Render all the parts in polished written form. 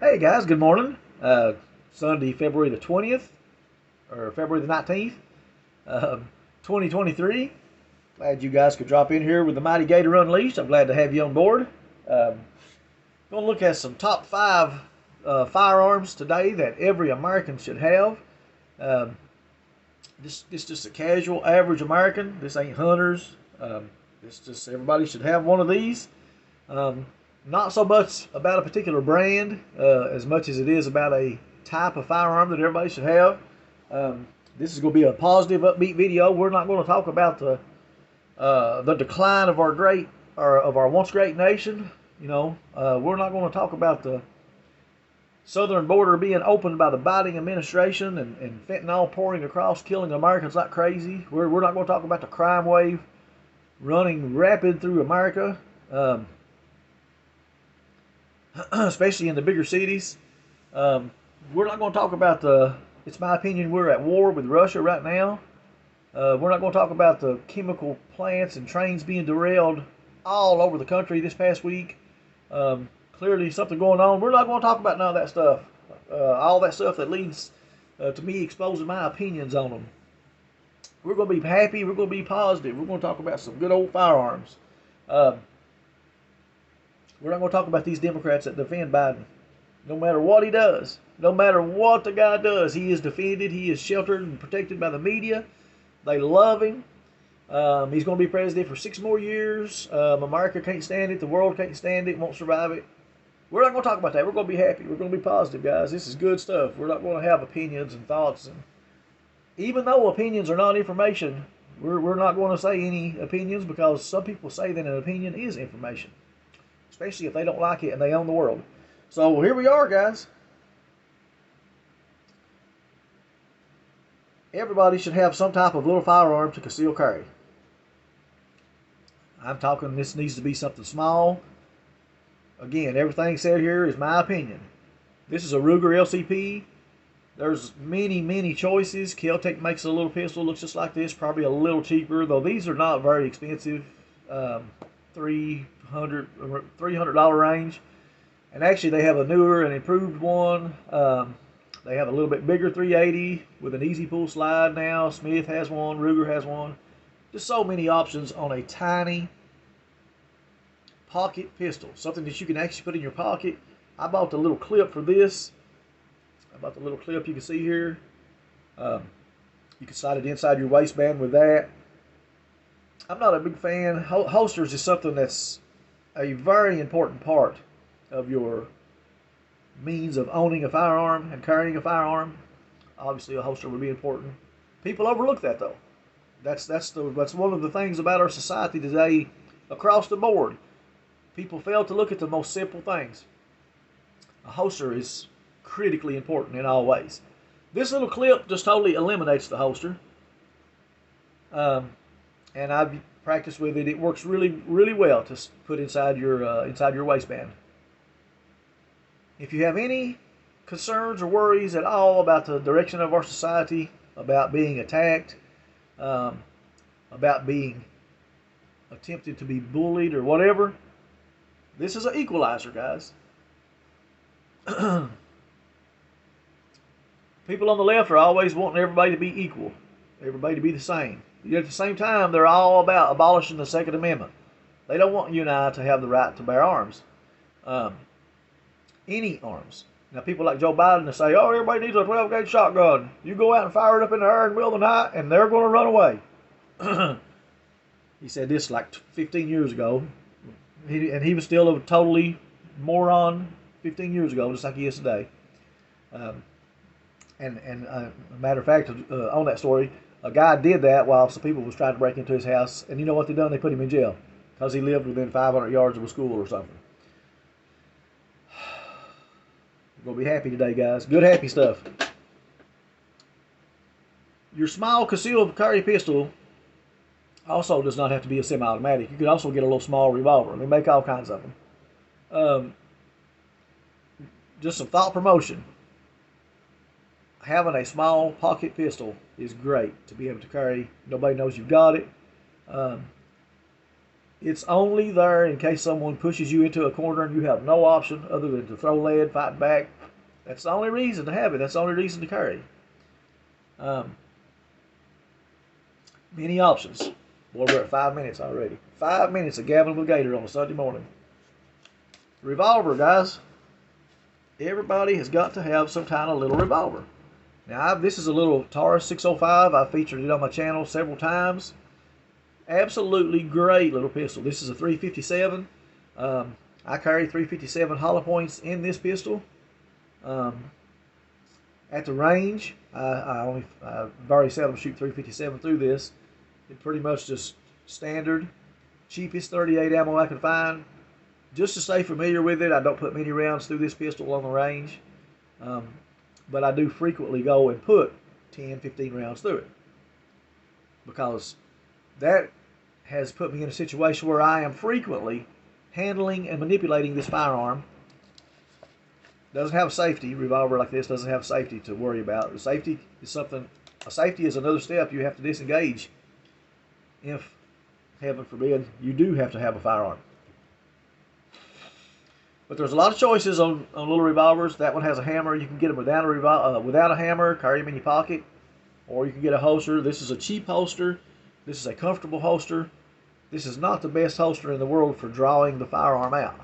Hey guys, good morning. Sunday, February the 20th, or February the 19th, 2023. Glad you guys could drop in here with the Mighty Gator Unleashed. I'm glad to have you on board. Um, Going to look at some top five firearms today that every American should have. Um, this just a casual, average American. This ain't hunters. This just everybody should have one of these. Um, Not so much about a particular brand as much as it is about a type of firearm that everybody should have. This is going to be a positive, upbeat video. We're not going to talk about the decline of our of our once great nation. We're not going to talk about the southern border being opened by the Biden administration and fentanyl pouring across, killing Americans like crazy. We're not going to talk about the crime wave running rapid through America. Especially in the bigger cities. We're not going to talk about it's my opinion, we're at war with Russia right now. We're not going to talk about the chemical plants and trains being derailed all over the country this past week. Clearly something going on. We're not going to talk about none of that stuff. All that stuff that leads to me exposing my opinions on them. We're going to be happy. We're going to be positive. We're going to talk about some good old firearms. We're not going to talk about these Democrats that defend Biden. No matter what he does, no matter what the guy does, he is defended. He is sheltered and protected by the media. They love him. He's going to be president for 6 more years. America can't stand it. The world can't stand it. Won't survive it. We're not going to talk about that. We're going to be happy. We're going to be positive, guys. This is good stuff. We're not going to have opinions and thoughts. And even though opinions are not information, we're not going to say any opinions because some people say that an opinion is information, especially if they don't like it and they own the world. So here we are, guys. Everybody should have some type of little firearm to conceal carry. I'm talking this needs to be something small. Again, everything said here is my opinion. This is a Ruger LCP. There's many choices. Kel-Tec makes a little pistol, looks just like this, probably a little cheaper, though these are not very expensive. $300 range. And actually they have a newer and improved one. They have a little bit bigger 380 with an easy pull slide now. Smith has one, Ruger has one. Just so many options on a tiny pocket pistol. Something that you can actually put in your pocket. I bought the little clip for this. I bought the little clip you can see here. You can slide it inside your waistband with that. I'm not a big fan. Holsters is something that's a very important part of your means of owning a firearm and carrying a firearm. Obviously, a holster would be important. People overlook that, though. That's one of the things about our society today, across the board. People fail to look at the most simple things. A holster is critically important in all ways. This little clip just totally eliminates the holster, and I've practiced with it. It works really well to put inside your waistband. If you have any concerns or worries at all about the direction of our society, about being attacked, about being attempted to be bullied or whatever, this is an equalizer, guys. People on the left are always wanting everybody to be equal, everybody to be the same. Yet at the same time, they're all about abolishing the Second Amendment. They don't want you and I to have the right to bear arms. Any arms. Now, people like Joe Biden to say, oh, everybody needs a 12-gauge shotgun. You go out and fire it up in the air in the middle of the night, and they're going to run away. He said this like 15 years ago. He was still a totally moron 15 years ago, just like he is today. A matter of fact, on that story, a guy did that while some people was trying to break into his house, and you know what they done? They put him in jail because he lived within 500 yards of a school or something. We're going to be happy today, guys. Good, happy stuff. Your small concealed carry pistol also does not have to be a semi-automatic. You could also get a little small revolver. They make all kinds of them. Just some thought promotion. Having a small pocket pistol is great to be able to carry. Nobody knows you've got it. It's only there in case someone pushes you into a corner and you have no option other than to throw lead, fight back. That's the only reason to have it. That's the only reason to carry. Um, Many options. Boy, we're at 5 minutes already. 5 minutes of gabbing with Gator on a Sunday morning. Revolver, guys. Everybody has got to have some kind of little revolver. Now, this is a little Taurus 605. I've featured it on my channel several times. Absolutely great little pistol. This is a 357. I carry 357 hollow points in this pistol. At the range, I very seldom shoot 357 through this. It's pretty much just standard, cheapest 38 ammo I can find. Just to stay familiar with it, I don't put many rounds through this pistol on the range. But I do frequently go and put 10, 15 rounds through it. Because that has put me in a situation where I am frequently handling and manipulating this firearm. Doesn't have safety. Revolver like this doesn't have safety to worry about. The safety is something. A safety is another step you have to disengage if, heaven forbid, you do have to have a firearm. But there's a lot of choices on little revolvers. That one has a hammer. You can get them without a hammer. Carry them in your pocket, or you can get a holster. This is a cheap holster. This is a comfortable holster. This is not the best holster in the world for drawing the firearm out.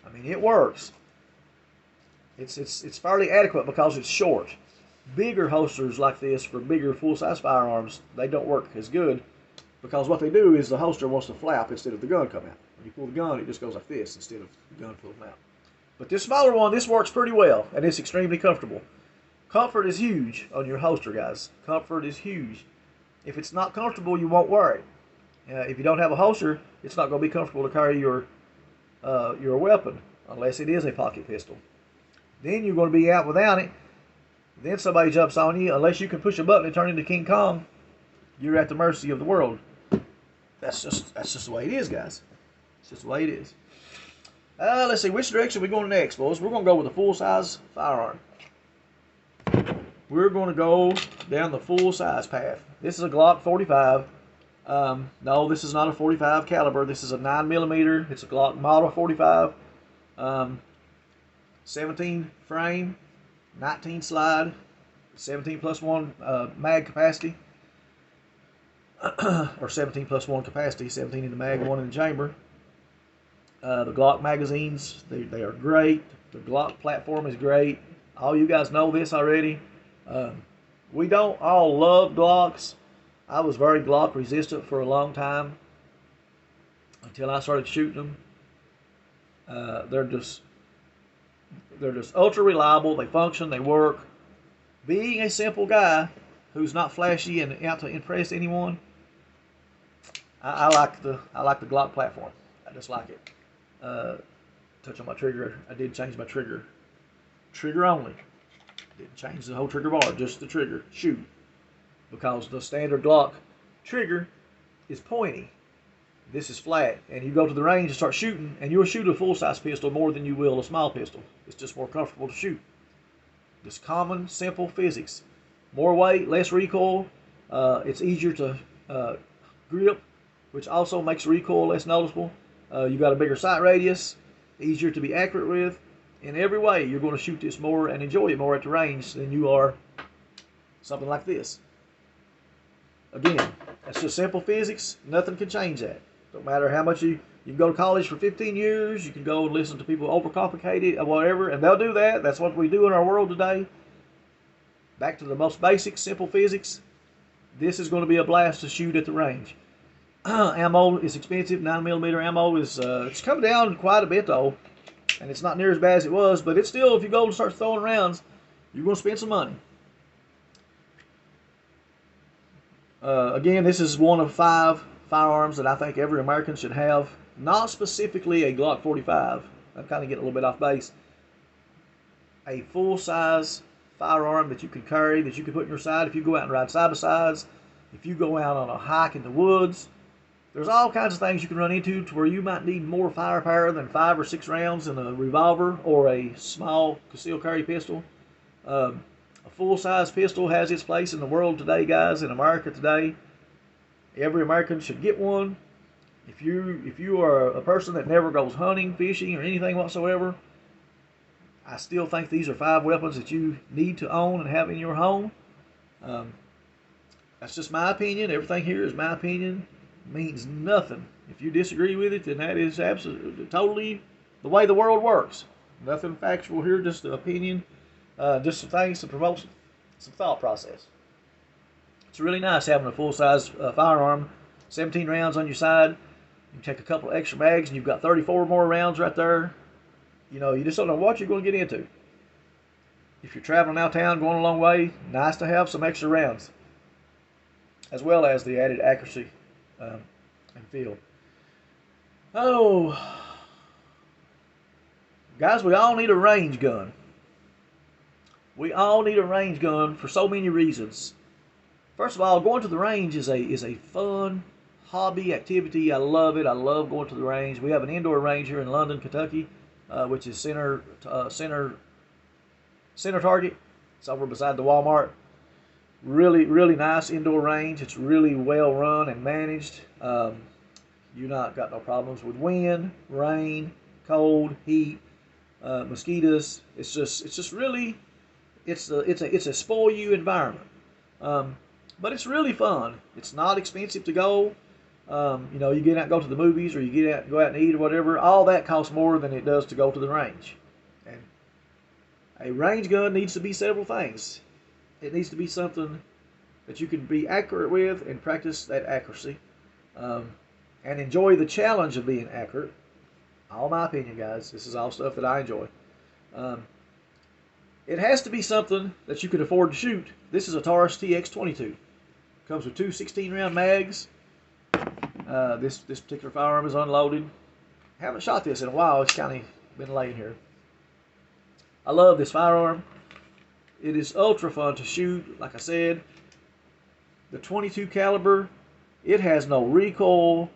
I mean, it works. It's fairly adequate because it's short. Bigger holsters like this for bigger full-size firearms, they don't work as good because what they do is the holster wants to flap instead of the gun come out. When you pull the gun, it just goes like this instead of the gun pulling out. But this smaller one, this works pretty well, and it's extremely comfortable. Comfort is huge on your holster, guys. Comfort is huge. If it's not comfortable, you won't wear it. If you don't have a holster, it's not going to be comfortable to carry your weapon unless it is a pocket pistol. Then you're going to be out without it. Then somebody jumps on you. Unless you can push a button and turn into King Kong, you're at the mercy of the world. That's just the way it is, guys. It's just the way it is. Let's see, which direction are we going next, boys? We're going to go with a full-size firearm. We're going to go down the full-size path. This is a Glock 45. No, this is not a 45 caliber. This is a 9mm. It's a Glock Model 45. 17 frame, 19 slide, 17 plus 1 mag capacity, or 17 plus 1 capacity, 17 in the mag, 1 in the chamber. The Glock magazines, they are great. The Glock platform is great. All you guys know this already. We don't all love Glocks. I was very Glock resistant for a long time until I started shooting them. They're just ultra reliable. They function. They work. Being a simple guy who's not flashy and out to impress anyone, I like the Glock platform. I just like it. Touch on my trigger. I did change my trigger. Trigger only. Didn't change the whole trigger bar. Just the trigger. Shoot. Because the standard Glock trigger is pointy. This is flat, and you go to the range and start shooting, and you'll shoot a full-size pistol more than you will a small pistol. It's just more comfortable to shoot. Just common, simple physics. More weight, less recoil. It's easier to grip, which also makes recoil less noticeable. You got a bigger sight radius, easier to be accurate with. In every way, you're going to shoot this more and enjoy it more at the range than you are something like this. Again, that's just simple physics. Nothing can change that. Don't matter how much you can go to college for 15 years. You can go and listen to people overcomplicate it or whatever, and they'll do that. That's what we do in our world today. Back to the most basic, simple physics. This is going to be a blast to shoot at the range. Ammo is expensive. 9mm ammo is it's coming down quite a bit though, and it's not near as bad as it was. But it's still, if you go and start throwing rounds, you're going to spend some money. Again, this is one of 5 firearms that I think every American should have. Not specifically a Glock 45. I'm kind of getting a little bit off base. A full-size firearm that you can carry, that you can put in your side if you go out and ride side-by-sides, if you go out on a hike in the woods. There's all kinds of things you can run into to where you might need more firepower than 5 or 6 rounds in a revolver or a small concealed carry pistol. A full-size pistol has its place in the world today, guys, in America today. Every American should get one. If you are a person that never goes hunting, fishing, or anything whatsoever, I still think these are 5 weapons that you need to own and have in your home. Um, that's just my opinion. Everything here is my opinion. It means nothing. If you disagree with it, then that is absolutely totally the way the world works. Nothing factual here, just the opinion, just some things to promote some thought process. It's really nice having a full-size firearm, 17 rounds on your side. You can take a couple of extra mags, and you've got 34 more rounds right there. You know, you just don't know what you're going to get into. If you're traveling out of town, going a long way, nice to have some extra rounds, as well as the added accuracy and feel. Oh, guys, we all need a range gun. We all need a range gun for so many reasons. First of all, going to the range is a fun hobby activity. I love it. I love going to the range. We have an indoor range here in London, Kentucky, which is Center Target. It's over beside the Walmart. Really, really nice indoor range. It's really well run and managed. You not got no problems with wind, rain, cold, heat, mosquitoes. It's just really, it's a spoil you environment. But it's really fun. It's not expensive to go. You know, you get out and go to the movies, or you go out and eat or whatever. All that costs more than it does to go to the range. And a range gun needs to be several things. It needs to be something that you can be accurate with and practice that accuracy, and enjoy the challenge of being accurate. All my opinion, guys. This is all stuff that I enjoy. It has to be something that you can afford to shoot. This is a Taurus TX22. Comes with 2 16-round mags. This particular firearm is unloaded. Haven't shot this in a while. It's kind of been laying here. I love this firearm. It is ultra fun to shoot. Like I said, the 22 caliber. It has no recoil.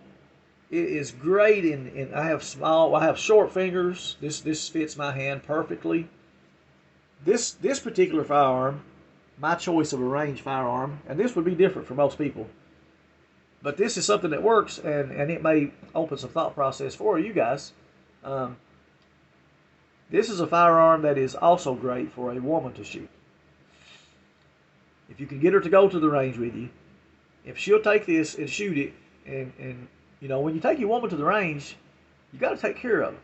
It is great in I have short fingers. This fits my hand perfectly. This particular firearm, my choice of a range firearm, and this would be different for most people, but this is something that works, and it may open some thought process for you guys. This is a firearm that is also great for a woman to shoot. If you can get her to go to the range with you, if she'll take this and shoot it, and you know, when you take your woman to the range, you got to take care of her.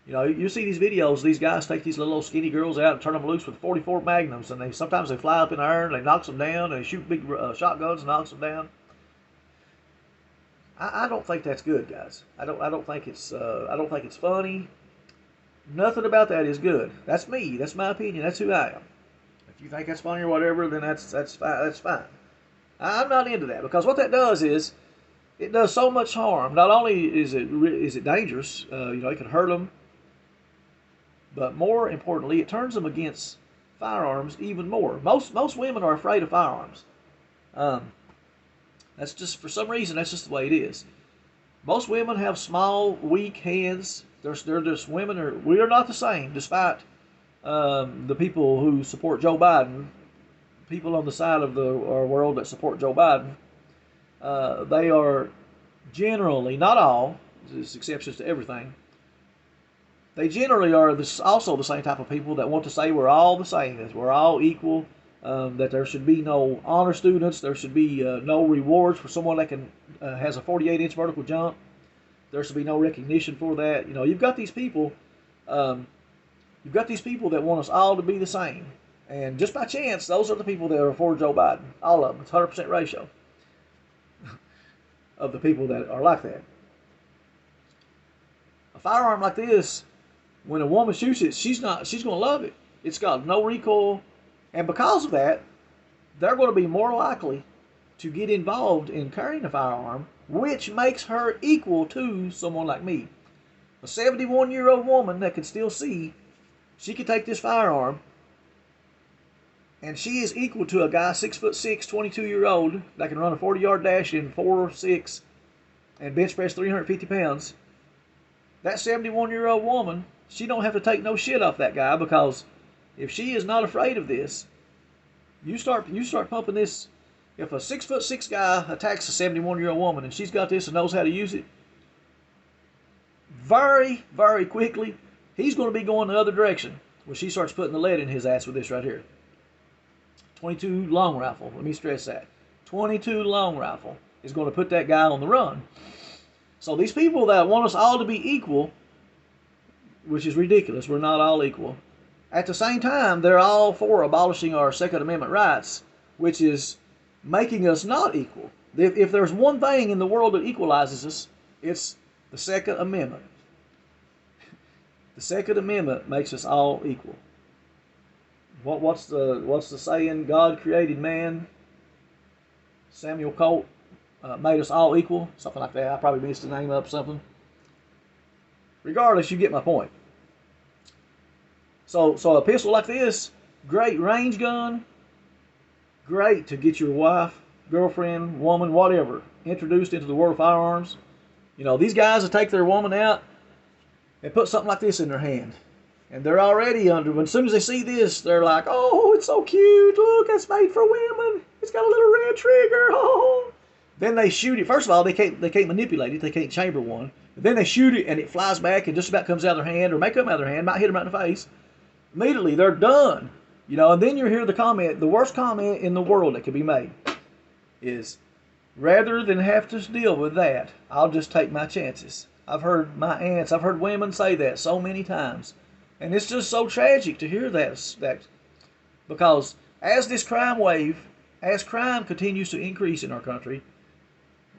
You know, you see these videos, these guys take these little old skinny girls out and turn them loose with 44 Magnums, and sometimes they fly up in the air and they knock them down, and they shoot big shotguns and knocks them down. I don't think that's good, guys. I don't think it's funny. Nothing about that is good. That's me. That's my opinion. That's who I am. If you think that's funny or whatever, then that's fine. That's fine. I'm not into that, because what that does is it does so much harm. Not only is it dangerous, you know, it can hurt them, but more importantly, it turns them against firearms even more. Most women are afraid of firearms. That's just, for some reason, that's just the way it is. Most women have small, weak hands. They're just women. We are not the same, despite the people who support Joe Biden. People on the side of our world that support Joe Biden. They are generally, not all, there's exceptions to everything. They generally are also the same type of people that want to say we're all the same, that we're all equal, that there should be no honor students, there should be no rewards for someone that has a 48-inch vertical jump. There should be no recognition for that. You know, you've got these people that want us all to be the same, and just by chance, those are the people that are for Joe Biden. All of them. It's 100% ratio of the people that are like that. A firearm like this, when a woman shoots it, she's going to love it. It's got no recoil, and because of that, they're going to be more likely to get involved in carrying a firearm, which makes her equal to someone like me. A 71-year-old woman that can still see, she can take this firearm, and she is equal to a guy 6'6", 22-year-old that can run a 40-yard dash in 4.6 and bench press 350 pounds. That 71-year-old woman, she don't have to take no shit off that guy, because if she is not afraid of this, you start pumping this. If a 6'6" guy attacks a 71-year-old woman and she's got this and knows how to use it, very, very quickly, he's going to be going the other direction when she starts putting the lead in his ass with this right here. 22 long rifle. Let me stress that. 22 long rifle is going to put that guy on the run. So these people that want us all to be equal, which is ridiculous, we're not all equal. At the same time, they're all for abolishing our Second Amendment rights, which is making us not equal. If there's one thing in the world that equalizes us, it's the Second Amendment. The Second Amendment makes us all equal. What's the saying? God created man. Samuel Colt made us all equal. Something like that. I probably missed the name up something. Regardless, you get my point. So a pistol like this, great range gun, great to get your wife, girlfriend, woman, whatever, introduced into the world of firearms. You know, these guys that take their woman out and put something like this in their hand. And they're already under, as soon as they see this, they're like, oh, it's so cute. Look, it's made for women. It's got a little red trigger. Oh. Then they shoot it. First of all, they can't manipulate it. They can't chamber one. Then they shoot it, and it flies back and just about comes out of their hand, or may come out of their hand, might hit them right in the face. Immediately, they're done. You know, and then you hear the comment, the worst comment in the world that could be made is, rather than have to deal with that, I'll just take my chances. I've heard my aunts, I've heard women say that so many times. And it's just so tragic to hear that because as this crime wave, as crime continues to increase in our country,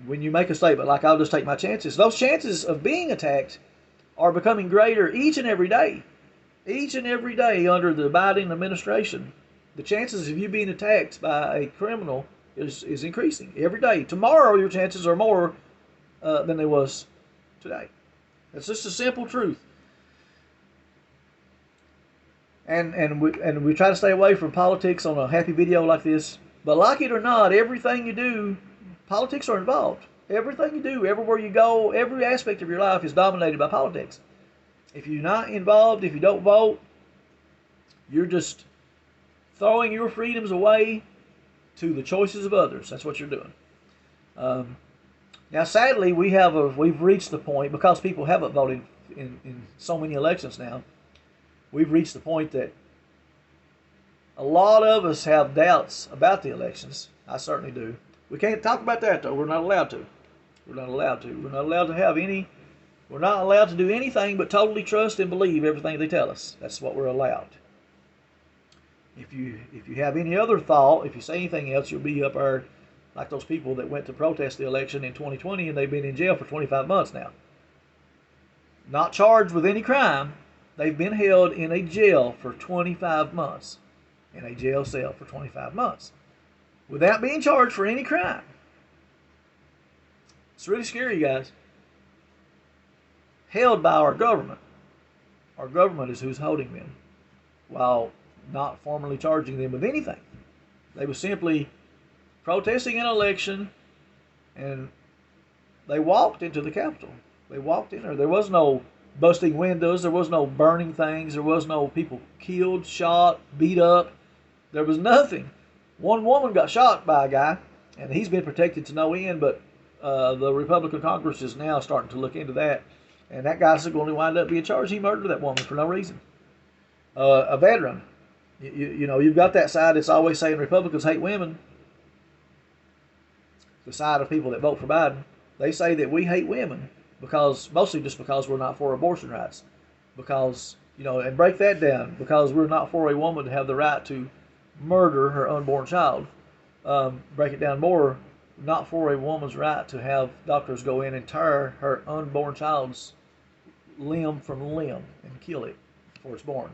when you make a statement like, I'll just take my chances, those chances of being attacked are becoming greater each and every day. Each and every day under the Biden administration, the chances of you being attacked by a criminal is increasing every day. Tomorrow, your chances are more than they was today. It's just a simple truth. And we try to stay away from politics on a happy video like this. But like it or not, everything you do, politics are involved. Everything you do, everywhere you go, every aspect of your life is dominated by politics. If you're not involved, if you don't vote, you're just throwing your freedoms away to the choices of others. That's what you're doing. Now, sadly, we've reached the point, because people haven't voted in so many elections now, we've reached the point that a lot of us have doubts about the elections. I certainly do. We can't talk about that, though. We're not allowed to. We're not allowed to. We're not allowed to have any. We're not allowed to do anything but totally trust and believe everything they tell us. That's what we're allowed. If you have any other thought, if you say anything else, you'll be up there like those people that went to protest the election in 2020 and they've been in jail for 25 months now. Not charged with any crime. They've been held in a jail for 25 months. In a jail cell for 25 months. Without being charged for any crime. It's really scary, guys. Held by our government. Our government is who's holding them, while not formally charging them with anything. They were simply protesting an election, and they walked into the Capitol. They walked in there. There was no busting windows. There was no burning things. There was no people killed, shot, beat up. There was nothing. One woman got shot by a guy, and he's been protected to no end, but the Republican Congress is now starting to look into that. And that guy's going to wind up being charged. He murdered that woman for no reason. A veteran. You know, you've got that side that's always saying Republicans hate women. The side of people that vote for Biden. They say that we hate women mostly just because we're not for abortion rights. Because, you know, and break that down. Because we're not for a woman to have the right to murder her unborn child. Break it down more. Not for a woman's right to have doctors go in and tear her unborn child's limb from limb and kill it before it's born.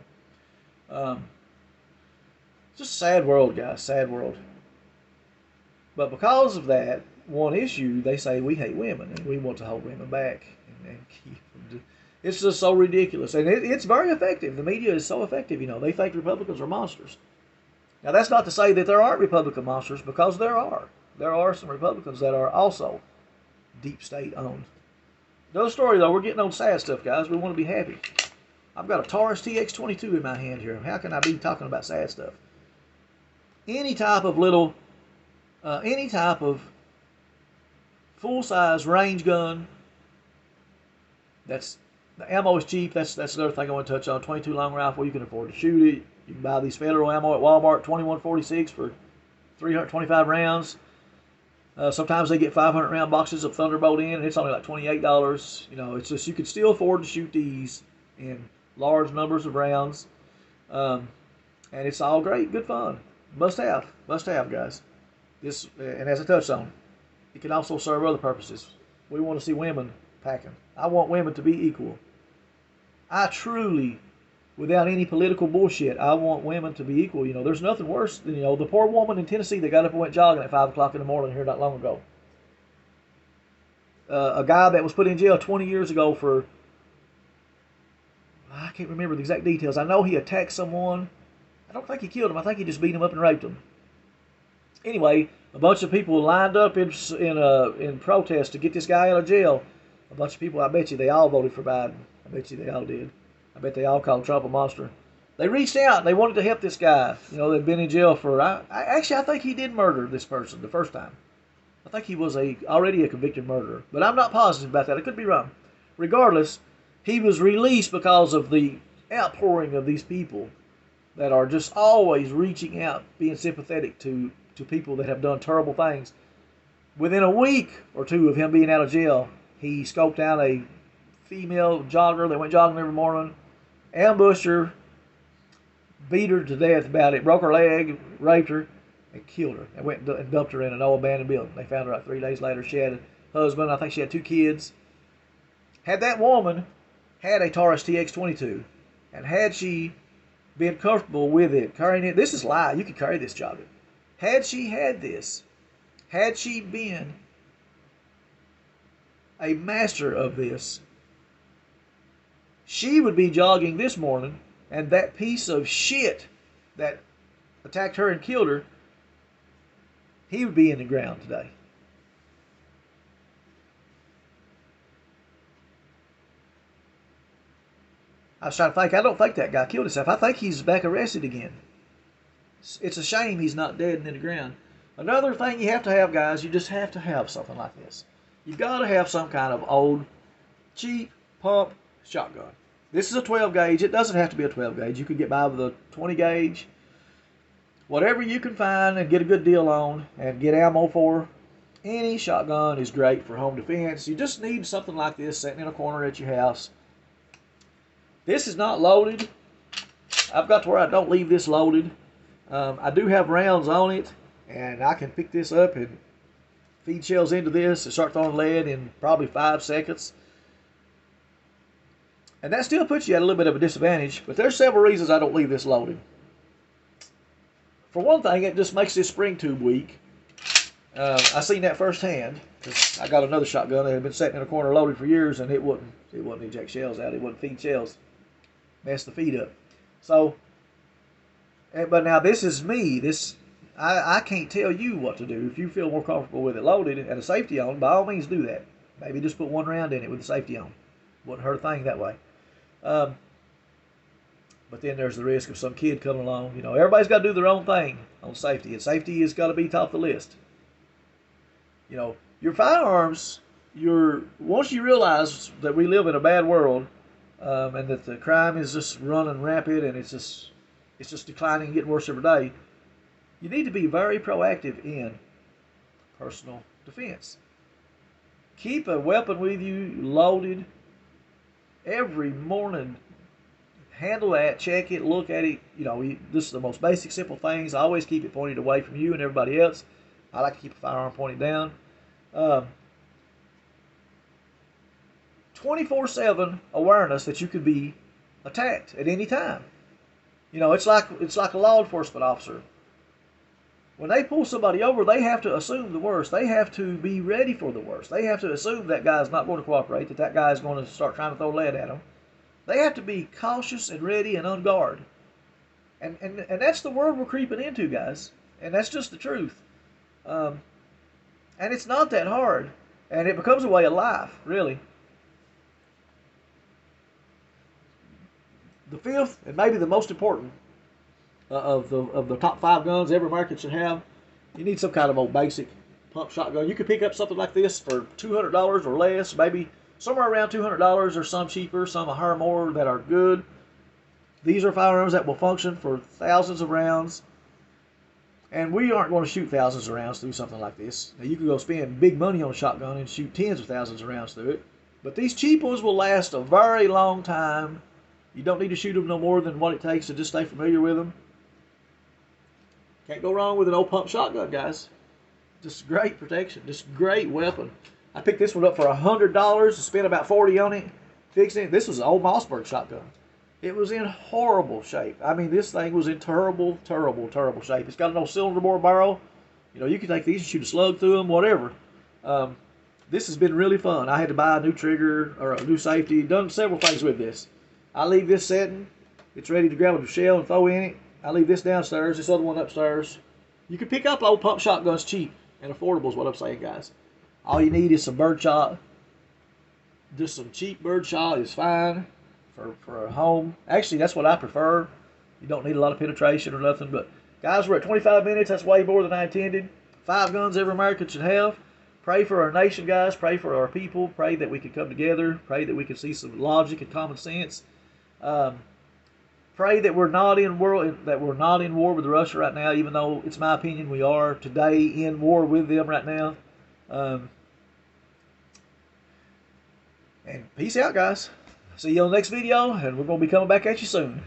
Just a sad world, guys. Sad world. But because of that one issue, they say we hate women and we want to hold women back and keep them. It's just so ridiculous, and it's very effective. The media is so effective. You know, they think Republicans are monsters. Now, that's not to say that there aren't Republican monsters, because there are. There are some Republicans that are also deep state owned. Another story, though, we're getting on sad stuff, guys. We want to be happy. I've got a Taurus TX22 in my hand here. How can I be talking about sad stuff? Any type of full-size range gun that's The ammo is cheap. That's another thing I want to touch on. 22 long rifle, you can afford to shoot it. You can buy these federal ammo at Walmart, 21.46 for 325 rounds. Sometimes they get 500 round boxes of Thunderbolt in, and it's only like $28. You know, it's just you can still afford to shoot these in large numbers of rounds, and it's all great, good fun. Must have, guys. This, and as I touched on, it can also serve other purposes. We want to see women packing. I want women to be equal. I truly, without any political bullshit, I want women to be equal. You know, there's nothing worse than, you know, the poor woman in Tennessee that got up and went jogging at 5 o'clock in the morning here not long ago. A guy that was put in jail 20 years ago for, I can't remember the exact details. I know he attacked someone. I don't think he killed him. I think he just beat him up and raped him. Anyway, a bunch of people lined up in protest to get this guy out of jail. A bunch of people, I bet you they all voted for Biden. I bet you they all did. I bet they all called Trump a monster. They reached out and they wanted to help this guy. You know, they'd been in jail for, I think he did murder this person the first time. I think he was already a convicted murderer. But I'm not positive about that. I could be wrong. Regardless, he was released because of the outpouring of these people that are just always reaching out, being sympathetic to people that have done terrible things. Within a week or two of him being out of jail, he scoped out a female jogger that went jogging every morning, ambushed her, beat her to death about it, broke her leg, raped her, and killed her, and went and dumped her in an old abandoned building. They found her out 3 days later. She had a husband. I think she had 2 kids. Had that woman had a Taurus TX22, and had she been comfortable with it, carrying it, this is light. You could carry this jogging. Had she had this, had she been a master of this, she would be jogging this morning, and that piece of shit that attacked her and killed her, he would be in the ground today. I was trying to think. I don't think that guy killed himself. I think he's back arrested again. It's a shame he's not dead and in the ground. Another thing you have to have, guys, you just have to have something like this. You've got to have some kind of old, cheap pump shotgun. This is a 12 gauge. It doesn't have to be a 12 gauge. You can get by with a 20 gauge. Whatever you can find and get a good deal on and get ammo for, any shotgun is great for home defense. You just need something like this sitting in a corner at your house. This is not loaded. I've got to where I don't leave this loaded. I do have rounds on it, and I can pick this up and feed shells into this and start throwing lead in probably 5 seconds. And that still puts you at a little bit of a disadvantage, but there's several reasons I don't leave this loaded. For one thing, it just makes this spring tube weak. I seen that firsthand, because I got another shotgun that had been sitting in a corner loaded for years, and it wouldn't eject shells out. It wouldn't feed shells. Mess the feed up. So, but now this is me. I can't tell you what to do. If you feel more comfortable with it loaded and a safety on, by all means do that. Maybe just put 1 round in it with the safety on. Wouldn't hurt a thing that way. But then there's the risk of some kid coming along. You know, everybody's got to do their own thing on safety, and safety has got to be top of the list. You know, your firearms, once you realize that we live in a bad world, and that the crime is just running rampant, and it's just declining and getting worse every day, you need to be very proactive in personal defense. Keep a weapon with you loaded every morning. Handle that, check it, look at it. You know, this is the most basic, simple things. I always keep it pointed away from you and everybody else. I like to keep a firearm pointed down. 24/7 awareness that you could be attacked at any time. You know, it's like a law enforcement officer. When they pull somebody over, they have to assume the worst. They have to be ready for the worst. They have to assume that guy's not going to cooperate, that guy is going to start trying to throw lead at them. They have to be cautious and ready and on guard. And that's the world we're creeping into, guys. And that's just the truth. And it's not that hard. And it becomes a way of life, really. The fifth, and maybe the most important, of the top 5 guns every American should have, you need some kind of old basic pump shotgun. You could pick up something like this for $200 or less, maybe somewhere around $200, or some cheaper, some a hair more that are good. These are firearms that will function for thousands of rounds. And we aren't going to shoot thousands of rounds through something like this. Now, you can go spend big money on a shotgun and shoot tens of thousands of rounds through it. But these cheap ones will last a very long time. You don't need to shoot them no more than what it takes to just stay familiar with them. Can't go wrong with an old pump shotgun, guys. Just great protection. Just great weapon. I picked this one up for $100. Spent about $40 on it. Fixing it. This was an old Mossberg shotgun. It was in horrible shape. I mean, this thing was in terrible, terrible, terrible shape. It's got an old cylinder bore barrel. You know, you can take these and shoot a slug through them, whatever. This has been really fun. I had to buy a new trigger or a new safety. Done several things with this. I leave this setting. It's ready to grab a shell and throw in it. I leave this downstairs, this other one upstairs. You can pick up old pump shotguns cheap and affordable is what I'm saying, guys. All you need is some birdshot. Just some cheap birdshot is fine for a home. Actually, that's what I prefer. You don't need a lot of penetration or nothing. But, guys, we're at 25 minutes. That's way more than I intended. 5 guns every American should have. Pray for our nation, guys. Pray for our people. Pray that we can come together. Pray that we can see some logic and common sense. Pray that we're not in war with Russia right now, even though it's my opinion we are today in war with them right now. And peace out, guys. See you on the next video, and we're going to be coming back at you soon.